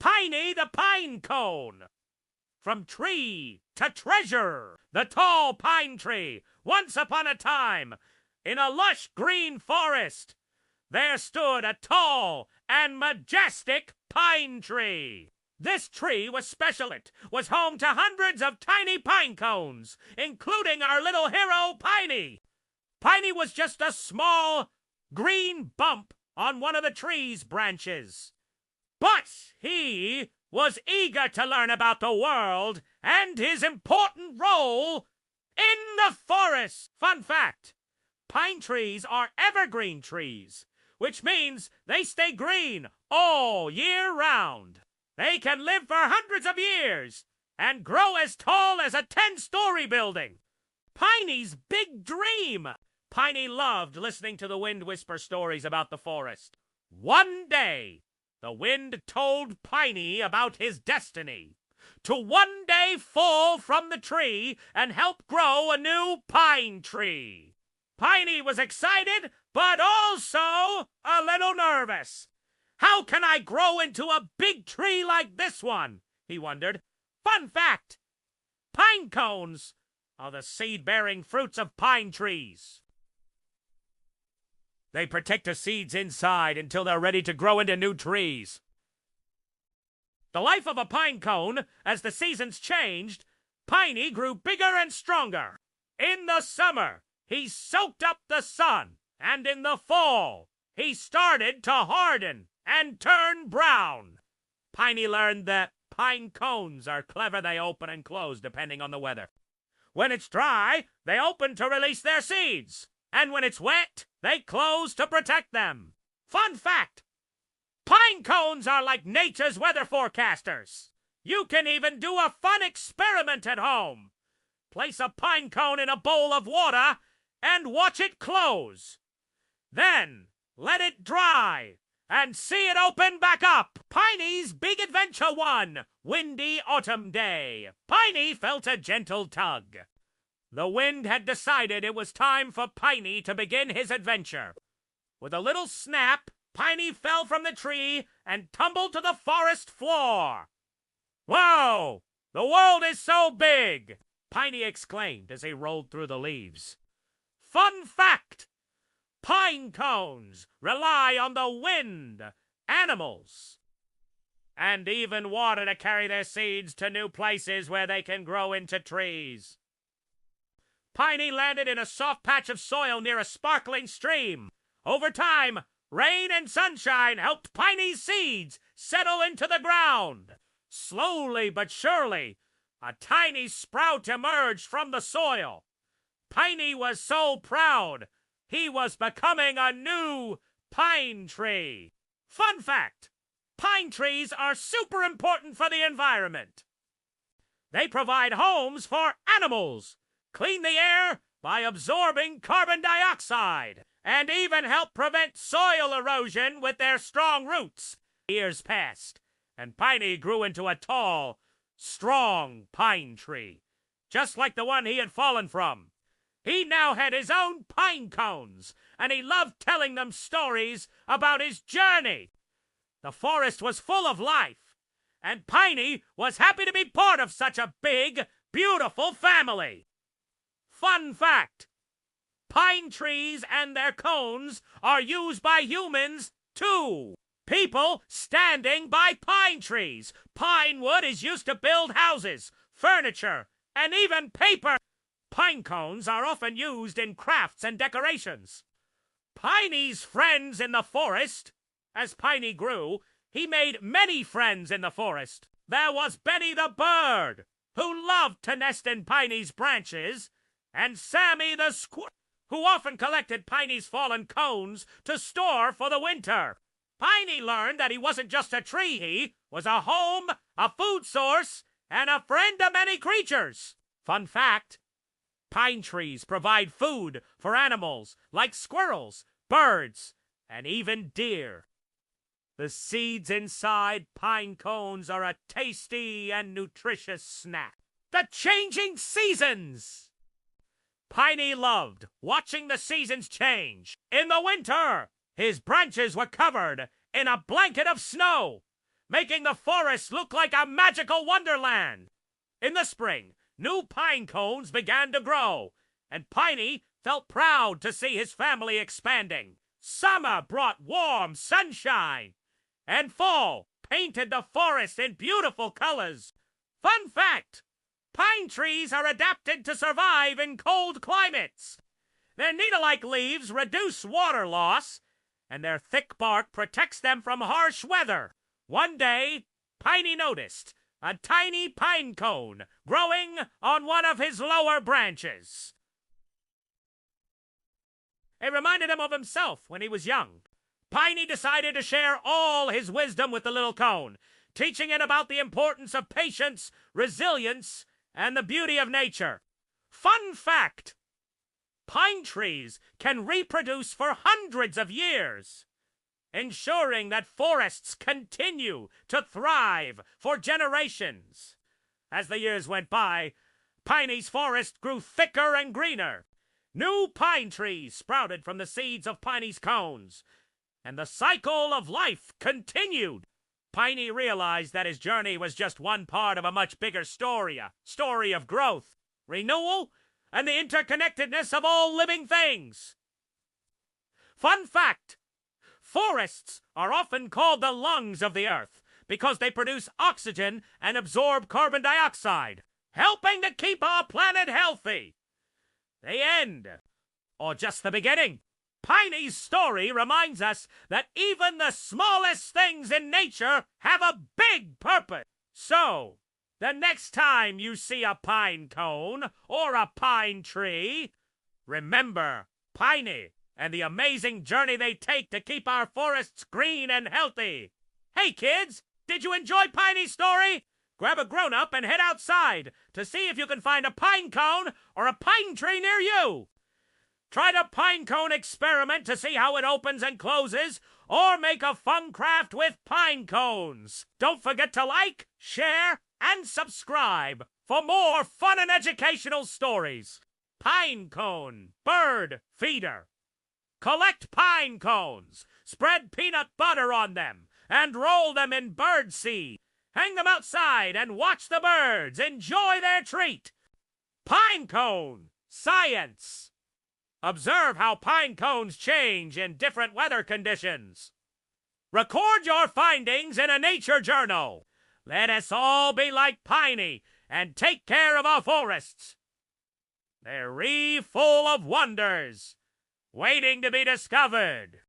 Piney the Pine Cone. From tree to treasure, the tall pine tree. Once upon a time, in a lush green forest, there stood a tall and majestic pine tree. This tree was special. It was home to hundreds of tiny pine cones, including our little hero, Piney. Piney was just a small green bump on one of the tree's branches. But he was eager to learn about the world and his important role in the forest. Fun fact, pine trees are evergreen trees, which means they stay green all year round. They can live for hundreds of years and grow as tall as a 10-story building. Piney's big dream. Piney loved listening to the wind whisper stories about the forest. One day, the wind told Piney about his destiny, to one day fall from the tree and help grow a new pine tree. Piney was excited, but also a little nervous. How can I grow into a big tree like this one? He wondered. Fun fact, pine cones are the seed-bearing fruits of pine trees. They protect the seeds inside until they're ready to grow into new trees. The life of a pine cone, as the seasons changed, Piney grew bigger and stronger. In the summer, he soaked up the sun, and in the fall, he started to harden and turn brown. Piney learned that pine cones are clever. They open and close depending on the weather. When it's dry, they open to release their seeds. And when it's wet, they close to protect them. Fun fact, pine cones are like nature's weather forecasters. You can even do a fun experiment at home. Place a pine cone in a bowl of water and watch it close. Then let it dry and see it open back up. Piney's Big Adventure 1, Windy Autumn Day. Piney felt a gentle tug. The wind had decided it was time for Piney to begin his adventure. With a little snap, Piney fell from the tree and tumbled to the forest floor. "Whoa! The world is so big!" Piney exclaimed as he rolled through the leaves. Fun fact, pine cones rely on the wind, animals, and even water to carry their seeds to new places where they can grow into trees. Piney landed in a soft patch of soil near a sparkling stream. Over time, rain and sunshine helped Piney's seeds settle into the ground. Slowly but surely, a tiny sprout emerged from the soil. Piney was so proud, he was becoming a new pine tree. Fun fact, pine trees are super important for the environment. They provide homes for animals, clean the air by absorbing carbon dioxide, and even help prevent soil erosion with their strong roots. Years passed, and Piney grew into a tall, strong pine tree, just like the one he had fallen from. He now had his own pine cones, and he loved telling them stories about his journey. The forest was full of life, and Piney was happy to be part of such a big, beautiful family. Fun fact, pine trees and their cones are used by humans, too. People standing by pine trees. Pine wood is used to build houses, furniture, and even paper. Pine cones are often used in crafts and decorations. Piney's friends in the forest. As Piney grew, he made many friends in the forest. There was Benny the bird, who loved to nest in Piney's branches, and Sammy the squirrel, who often collected Piney's fallen cones to store for the winter. Piney learned that he wasn't just a tree, he was a home, a food source, and a friend to many creatures. Fun fact, pine trees provide food for animals like squirrels, birds, and even deer. The seeds inside pine cones are a tasty and nutritious snack. The changing seasons! Piney loved watching the seasons change. In the winter, his branches were covered in a blanket of snow. making the forest look like a magical wonderland. In the spring, new pine cones began to grow, and Piney felt proud to see his family expanding. Summer brought warm sunshine, and fall painted the forest in beautiful colors. Fun fact: pine trees are adapted to survive in cold climates. Their needle-like leaves reduce water loss, and their thick bark protects them from harsh weather. One day, Piney noticed a tiny pine cone growing on one of his lower branches. It reminded him of himself when he was young. Piney decided to share all his wisdom with the little cone, teaching it about the importance of patience, resilience, and the beauty of nature. Fun fact: pine trees can reproduce for hundreds of years, ensuring that forests continue to thrive for generations. As the years went by, Piney's forest grew thicker and greener. New pine trees sprouted from the seeds of Piney's cones, and the cycle of life continued. Piney realized that his journey was just one part of a much bigger story, a story of growth, renewal, and the interconnectedness of all living things. Fun fact: forests are often called the lungs of the earth because they produce oxygen and absorb carbon dioxide, helping to keep our planet healthy. The end, or just the beginning. Piney's story reminds us that even the smallest things in nature have a big purpose. So, the next time you see a pine cone or a pine tree, remember Piney and the amazing journey they take to keep our forests green and healthy. Hey kids, did you enjoy Piney's story? Grab a grown-up and head outside to see if you can find a pine cone or a pine tree near you. Try the pine cone experiment to see how it opens and closes, or make a fun craft with pine cones. Don't forget to like, share, and subscribe for more fun and educational stories. Pine cone bird feeder. Collect pine cones, spread peanut butter on them, and roll them in bird seed. Hang them outside and watch the birds enjoy their treat. Pine cone science. Observe how pine cones change in different weather conditions. Record your findings in a nature journal. Let us all be like Piney and take care of our forests. They're full of wonders, waiting to be discovered.